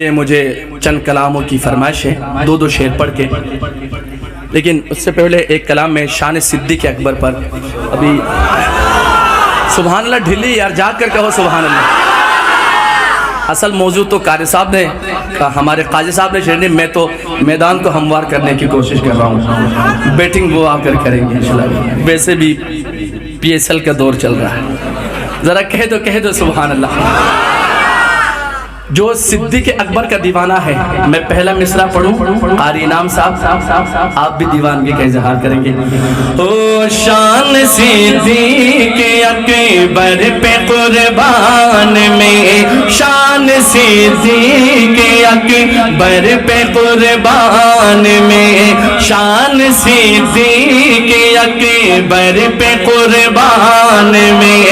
یہ مجھے چند کلاموں کی فرمائش ہے، دو شعر پڑھ کے، لیکن اس سے پہلے ایک کلام میں شان صدیق اکبر پر ابھی سبحان اللہ ڈھلی یار جا کر کہو سبحان اللہ۔ اصل موضوع تو قاری صاحب نے ہمارے قاضی صاحب نے چھیڑنی، میں تو میدان کو ہموار کرنے کی کوشش کر رہا ہوں، بیٹنگ وہ آ کر کریں گے انشاءاللہ۔ ویسے بھی پی ایس ایل کا دور چل رہا ہے، ذرا کہہ دو سبحان اللہ۔ جو صدیق اکبر کا دیوانہ ہے، میں پہلا مصرع پڑھوں، قاری انعام صاحب آپ بھی دیوانگی کا اظہار کریں گے۔ او شان صدیق اکبر پہ قربان میں، شان صدیق اکبر پہ قربان میں، شان صدیق اکبر پہ قربان میں،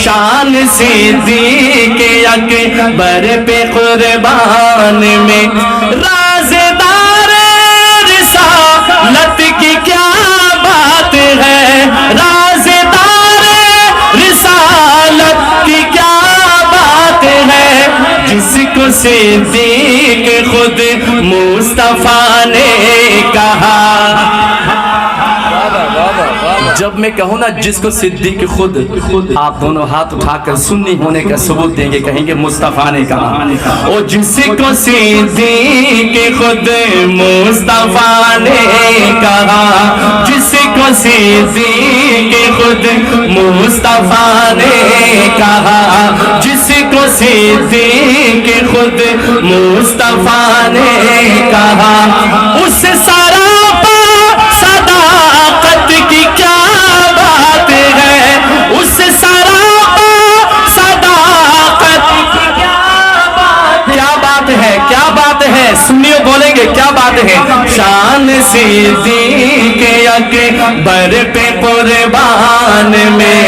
شان صدیق اکبر پہ قربان میں، رازدار رسالت کی کیا بات ہے، رازدار رسالت کی کیا بات ہے، جس کو صدیق خود مصطفیٰ نے کہا۔ جب میں کہوں نا جس کو صدیق خود، آپ دونوں ہاتھ اٹھا کر سنی ہونے کا ثبوت دیں گے، کہیں گے مصطفیٰ نے کہا۔ او جس کو صدیق خود مصطفیٰ نے کہا، جس کو صدیق خود مصطفیٰ نے کہا، جس کو صدیق خود مصطفیٰ نے کہا، اس سراپا صداقت کی کیا بات ہے، اس سراپا صداقت کی کیا بات ہے، سنیو بولیں گے کیا بات ہے۔ شان صدیق اکبر پہ قربان میں،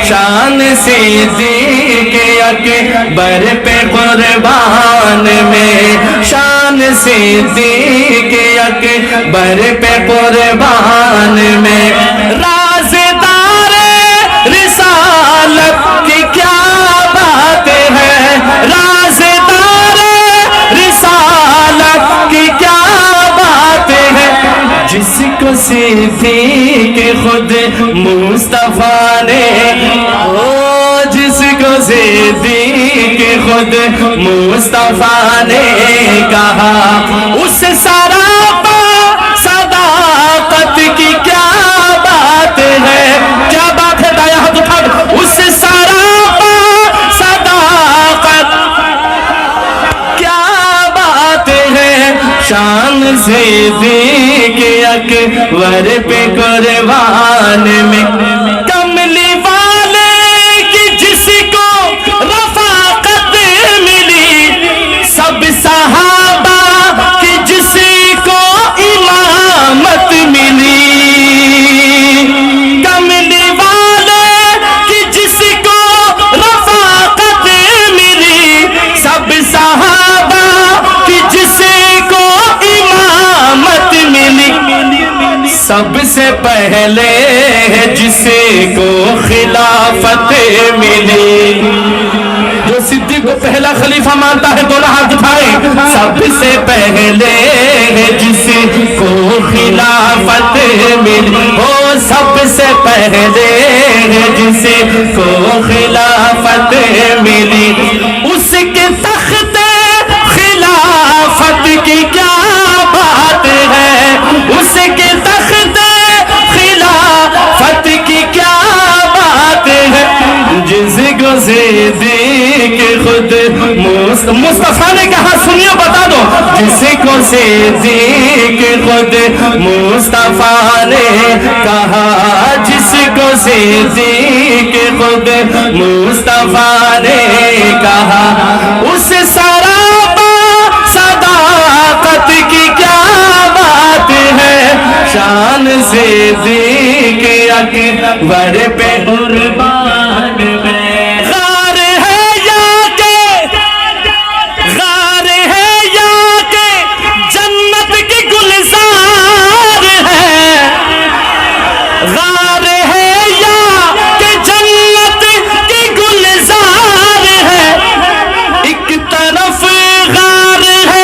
شان صدیق اکبر پہ قربان میں، شان صدیق اکبر پہ قربان میں، رازدار رسالت کی کیا بات ہے، رازدار رسالت کی کیا بات ہے، جس کو صدیق خود مصطفیٰ نے، جس کو صدیق خود مصطفیٰ نے کہا، اس سراپا صداقت کی کیا بات ہے، کیا بات ہے، دایا ہاتھ اٹھا کر، اس سراپا صداقت کیا بات ہے، شان صدیق اکبر پہ قربان میں، کملی والے کی جس کو رفاقت ملی، سب صحابہ کی جس کو امامت ملی، کملی والے کی جس کو رفاقت ملی، سب صحابہ کی جس کو امامت ملی، سب سے پہلے جس کو خلافت ملی، جو صدیق کو پہلا خلیفہ مانتا ہے دونوں ہاتھ اٹھائیں، سب سے پہلے جس کو خلافت ملی، وہ سب سے پہلے جس کو خلافت ملی، اس کے تخت خلافت کی کیا بات ہے، اس کے تخت خلافت کی کیا بات ہے، جس کو صدیق خود مصطفیٰ نے کہا، سنیو بتا دو، جس کو صدیق خود مصطفیٰ نے کہا، جس کو صدیق خود مصطفیٰ نے کہا، اس سراپا صداقت کی کیا بات ہے، شان صدیق اکبر پہ قربان میں، غار ہے یا کہ جنت کی گلزار ہے، غار ہے یا کہ جنت کی گلزار ہے، ایک طرف غار ہے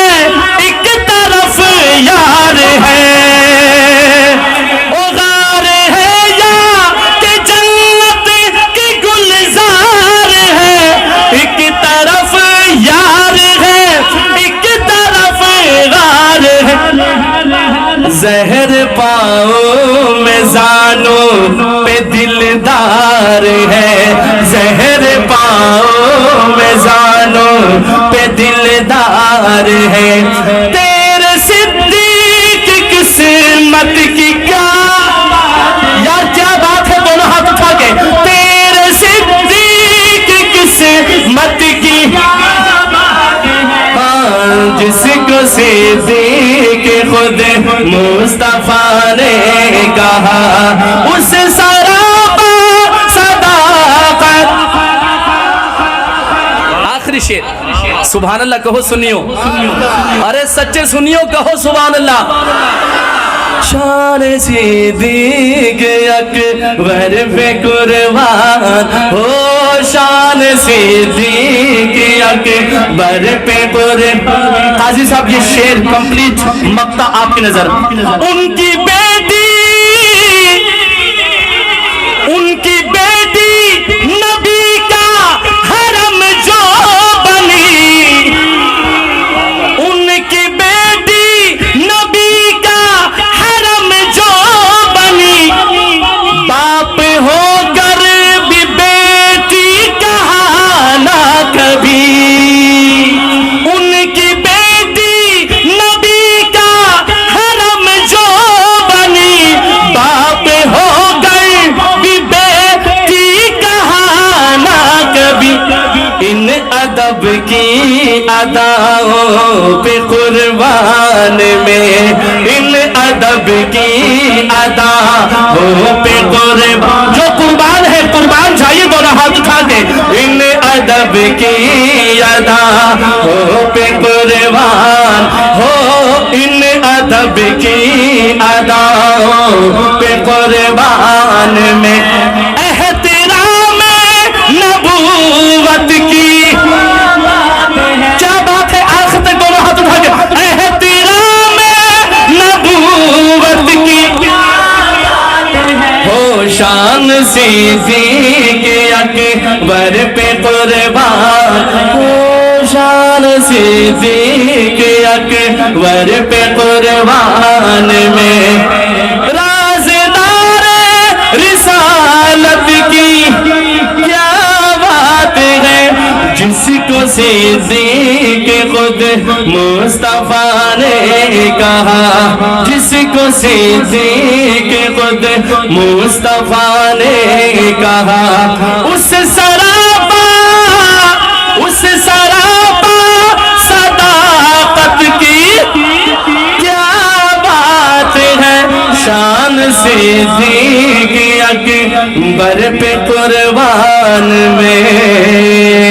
بہار ہے تیرے صدیق قسمت کی کیا یار کیا بات ہے دونوں ہاتھ اٹھا کے تیرے صدیق قسمت کی جس کو صدیق خود مصطفیٰ نے کہا اس سراپا صداقت آخری شعر سبحان اللہ کہو سنیو ارے سچے سنیو کہو سبحان اللہ شان صدیق اکبر پہ قربان ہو شان صدیق اکبر پہ قربان قاضی صاحب یہ شعر کمپلیٹ مقطع آپ کی نظر ان کی بیٹی نبی کا حرم جو بنی ان کی بیٹی نبی کا حرم جو بنی باپ ہو کر بھی بیٹی کہا نہ کبھی ان کی بیٹی نبی کا حرم جو بنی باپ ہو کر بھی بیٹی کہا نہ کبھی ان ادب کی اداؤں پہ قربان میں ان ادب کی اداؤں پہ قربان جو قربان ہے قربان جائیے دونوں ہاتھ اٹھا کے ان ادب کی اداؤں پہ قربان ہو ان ادب کی اداؤں پہ قربان میں احترام نبوت کی کیا بات ہے آخر تک دونوں ہاتھ اٹھا کے احترام نبوت کی ہو شان صدیق اکبر پہ قربان ہو شان صدیق اکبر پہ قربان میں رازدار رسالت کی کیا بات ہے جس کو صدیق خود مصطفیٰ نے کہا جس کو صدیق خود مصطفیٰ نے کہا اس سراپا صداقت کی کیا بات ہے شان صدیق اکبر پہ قربان میں